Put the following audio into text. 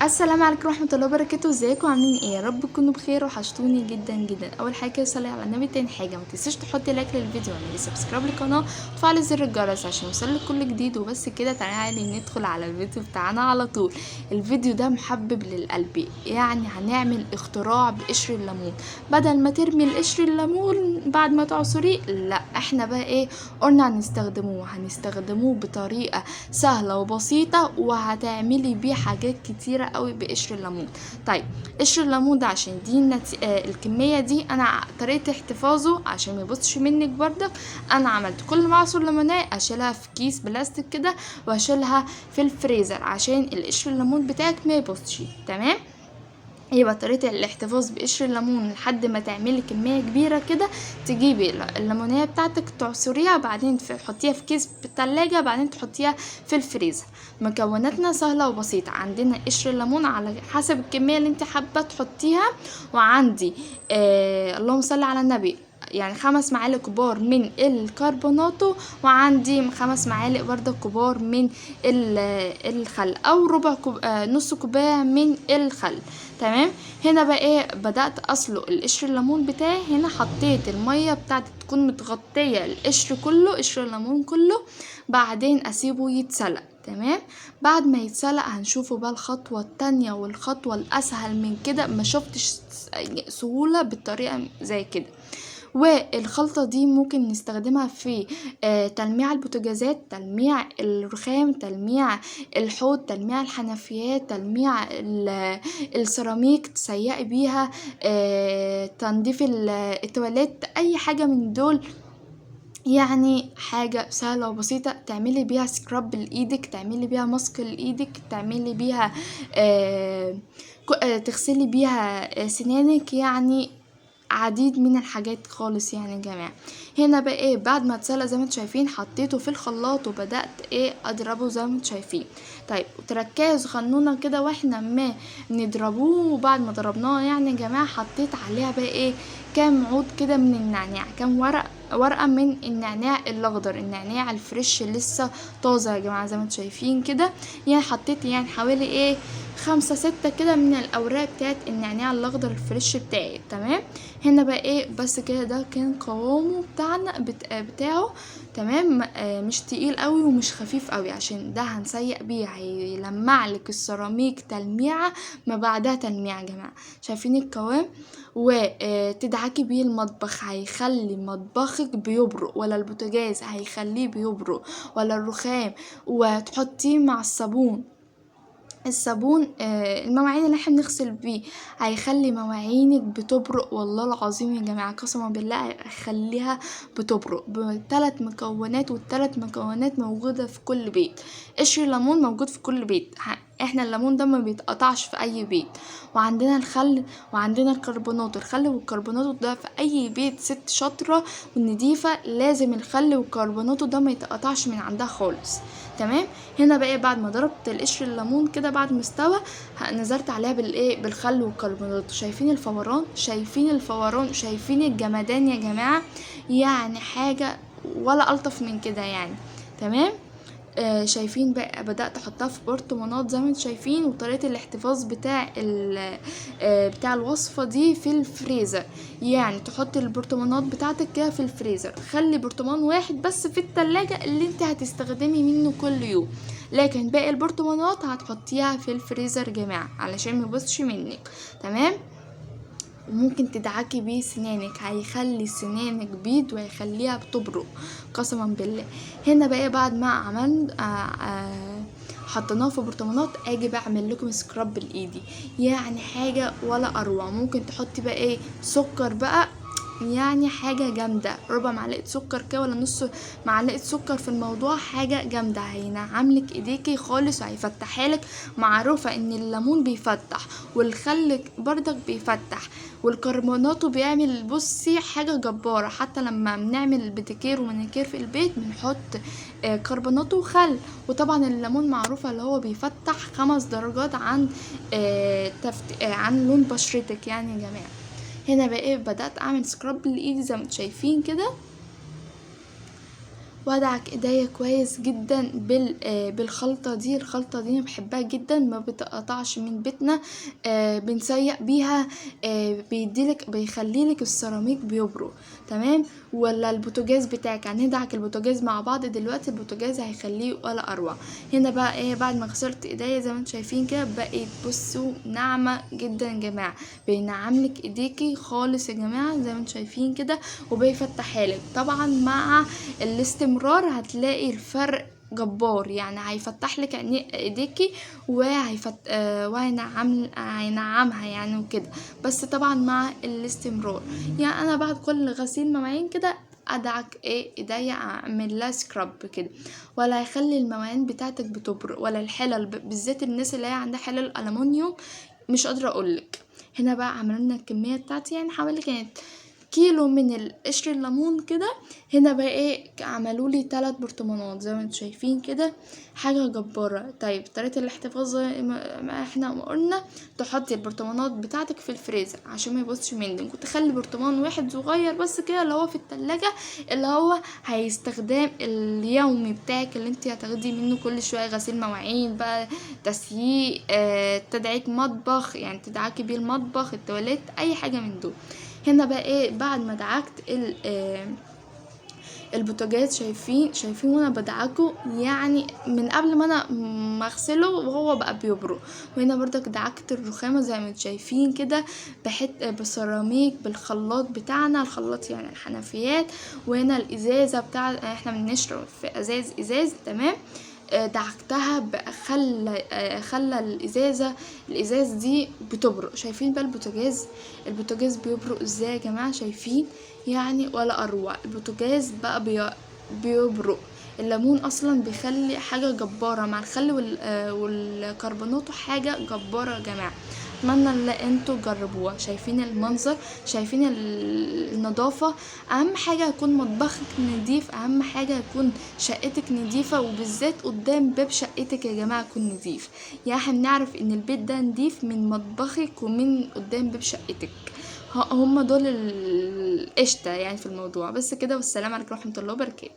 السلام عليكم ورحمة الله وبركاته. ازيكم عاملين ايه؟ يا رب تكونوا بخير وحشتوني جدا جدا. اول حاجه صلي على النبي، تاني حاجه ما تنسيش تحطي لايك للفيديو واعملي سبسكرايب للقناه وتفعلي زر الجرس عشان يوصلك كل جديد. وبس كده، تعالي ندخل على الفيديو بتاعنا على طول. الفيديو ده محبب للقلب، يعني هنعمل اختراع بقشر الليمون. بدل ما ترمي القشر الليمون بعد ما تعصريه، لا احنا بقى ايه قلنا هنستخدموه بطريقه سهله وبسيطه، وهتعملي بيه حاجات كتيره قوي بقشر الليمون. طيب، قشر الليمون ده عشان دي الكميه دي، انا طريقه احتفاظه عشان ما يبصش منك برضك. انا عملت كل ما اعصر ليمونيه اشيلها في كيس بلاستيك كده واشيلها في الفريزر عشان القشر الليمون بتاعك ما يبصش. تمام، يبقى طريقة الاحتفاظ بقشر الليمون لحد ما تعملي كمية كبيرة كده. تجيبي الليمونية بتاعتك تعصريها، بعدين تحطيها في كيس بالتلاجة، بعدين تحطيها في الفريزر. مكوناتنا سهلة وبسيطة. عندنا قشر الليمون على حسب الكمية اللي انت حابة تحطيها، وعندي اللهم صل على النبي، يعني 5 معالق كبار من الكربوناتو، وعندي 5 معالق برضه كبار من الخل، او ربع نص كوبايه من الخل. تمام. هنا بقى ايه، بدات اسلق القشر الليمون بتاعي. هنا حطيت الميه بتاعتي تكون متغطيه القشر كله، قشر الليمون كله، بعدين اسيبه يتسلق. تمام. بعد ما يتسلق هنشوفه بقى الخطوه التانية والخطوه الاسهل من كده. ما شفتش سهوله بالطريقه زي كده. والخلطة دي ممكن نستخدمها في تلميع البوتاجازات، تلميع الرخام، تلميع الحوض، تلميع الحنفيات، تلميع السيراميك، تسيقي بيها تنظيف التواليت، اي حاجة من دول. يعني حاجة سهلة وبسيطة تعملي بيها سكراب لإيدك، تعملي بيها ماسك لإيدك، تعملي بيها تغسلي بيها سنانك. يعني عديد من الحاجات خالص يعني يا جماعه. هنا بقى ايه، بعد ما اتسلق زي ما انتم شايفين حطيته في الخلاط وبدات ايه اضربه زي ما انتم شايفين. طيب، تركايه صغنونه كده واحنا ما نضربوه. وبعد ما ضربناه يعني يا جماعه، حطيت عليها بقى ايه كام عود كده من النعناع، كام ورقه من النعناع الاخضر، النعناع الفريش لسه طازه يا جماعه زي ما انتم شايفين كده. يعني حطيت يعني حوالي ايه 5 6 كده من الاوراق بتاعت النعناع الاخضر الفريش بتاعي. تمام. هنا بقى ايه، بس كده ده كان قوامه بتاعنا بتاعه. تمام. مش تقيل قوي ومش خفيف قوي، عشان ده هنسيق بيه، هيلمع لك السيراميك تلميعه ما بعدها تلميعه يا جماعه. شايفين القوام؟ وتدعكي بيه المطبخ، هيخلي مطبخك بيبرق، ولا البوتاجاز هيخليه بيبرق، ولا الرخام. وتحطيه مع الصابون المواعين اللي احنا بنغسل بيه، هيخلي مواعينك بتبرق. والله العظيم يا جماعه، قسما بالله هيخليها بتبرق ب3 مكونات، والثلاث مكونات موجوده في كل بيت. قشر الليمون موجود في كل بيت، احنا الليمون ده ما بيتقطعش في اي بيت. وعندنا الخل، وعندنا الكربونات. الخل والكربونات ده في اي بيت ست شاطره ونضيفه لازم الخل والكربونات ده ما يتقطعش من عندها خالص. تمام. هنا بقى بعد ما ضربت القشر الليمون كده بعد ما استوى، نزلت عليها بالخل والكربونات. شايفين الفوران؟ شايفين الفوران؟ شايفين الجمدان يا جماعه؟ يعني حاجه ولا الطف من كده يعني. تمام. شايفين بقى بدأت احطها في برطمانات زي ما انتم شايفين. وطريقة الاحتفاظ بتاع الوصفة دي في الفريزر. يعني تحط البرطمانات بتاعتك كده في الفريزر، خلي برطمان واحد بس في التلاجة اللي انت هتستخدمي منه كل يوم، لكن باقي البرطمانات هتحطيها في الفريزر يا جماعة علشان ميبصش منك. تمام. وممكن تدعكي بيه سنانك، هيخلي سنانك بيض وهيخليها بتبرق قسما بالله. هنا بقى بعد ما عملت حطيناه في برطمانات، اجي بعمل لكم سكراب بالايدي. يعني حاجه ولا اروع. ممكن تحطي بقى ايه سكر بقى، يعني حاجة جامدة، ربع معلقة سكر كده ولا نص معلقة سكر في الموضوع، حاجة جامدة، هينعملك ايديكي خالص وهيفتحالك. معروفة ان الليمون بيفتح، والخل برضك بيفتح، والكربوناتو بيعمل بصي حاجة جبارة. حتى لما بنعمل بتيكير ومانيكير في البيت بنحط كربوناتو وخل. وطبعا الليمون معروفة اللي هو بيفتح 5 درجات عن عن لون بشرتك يعني يا جماعة. هنا بقى بدأت اعمل سكراب لايدي زي ما انتم شايفين كده. وادعك ايديا كويس جدا بالخلطة دي. الخلطة دي بحبها جدا، ما بتقطعش من بيتنا، بنسيق بيها، بيخليلك السيراميك بيبرق تمام. ولا البوتاجاز بتاعك، يعني ندعك البوتاجاز مع بعض دلوقتي، البوتاجاز هيخليه ولا اروع. هنا بقى ايه، بعد ما غسلت ايديا زي ما انتم شايفين كده بقت بصوا ناعمه جدا يا جماعه، بينعملك ايديكي خالص يا جماعه زي ما انتم شايفين كده، وبيفتحها لك. طبعا مع الاستمرار هتلاقي الفرق جبار، يعني هيفتح لك ايديكي وهينعمها يعني وكده، بس طبعا مع الاستمرار. يعني انا بعد كل غسيل مواعين كده ادعك ايديا، اعمل لها سكراب كده، ولا هيخلي المواعين بتاعتك بتبرق، ولا الحلل بالذات الناس اللي هي عندها حلل الومنيوم مش قادره اقولك. هنا بقى عملنا الكميه بتاعتي، يعني حوالي كانت كيلو من القشر الليمون كده. هنا بقى عملولي 3 برطمانات زي ما انتم شايفين كده، حاجه جباره. طيب طريقه الاحتفاظ زي ما احنا قلنا، تحطي البرطمانات بتاعتك في الفريزر عشان ما يبصش منك، وتخلي برطمان واحد صغير بس كده اللي هو في التلاجة، اللي هو هيستخدام اليومي بتاعك، اللي انت هتاخدي منه كل شويه غسيل مواعين بقى، تسييق، تدعيك مطبخ، يعني تدعكي بيه المطبخ، التواليت، اي حاجه من دول. هنا بقى بعد ما دعكت البوتاجاز، شايفين وانا بدعكه، يعني من قبل ما انا ما اغسله وهو بقى بيبرق. وهنا برضك دعكت الرخامه زي ما انتم شايفين كده، بسيراميك بالخلاط بتاعنا، الخلاط يعني الحنفيات. وهنا الازازه بتاع احنا بنشرب في ازاز تمام، دعكتها بقى، خلى الازاز دي بتبرق. شايفين بقى البوتاجاز بيبرق ازاي يا جماعه؟ شايفين يعني ولا اروع. البوتاجاز بقى بيبرق. الليمون اصلا بيخلي حاجه جباره مع الخل والكربونات، حاجه جباره يا جماعه. اتمنى ان انتوا تجربوها. شايفين المنظر، شايفين النظافه. اهم حاجه يكون مطبخك نضيف، اهم حاجه يكون شقتك نضيفه، وبالذات قدام باب شقتك يا جماعه يكون نضيف. يعني احنا بنعرف ان البيت ده نضيف من مطبخك ومن قدام باب شقتك. هم دول القشطه يعني في الموضوع. بس كده، والسلام عليكم ورحمه الله وبركاته.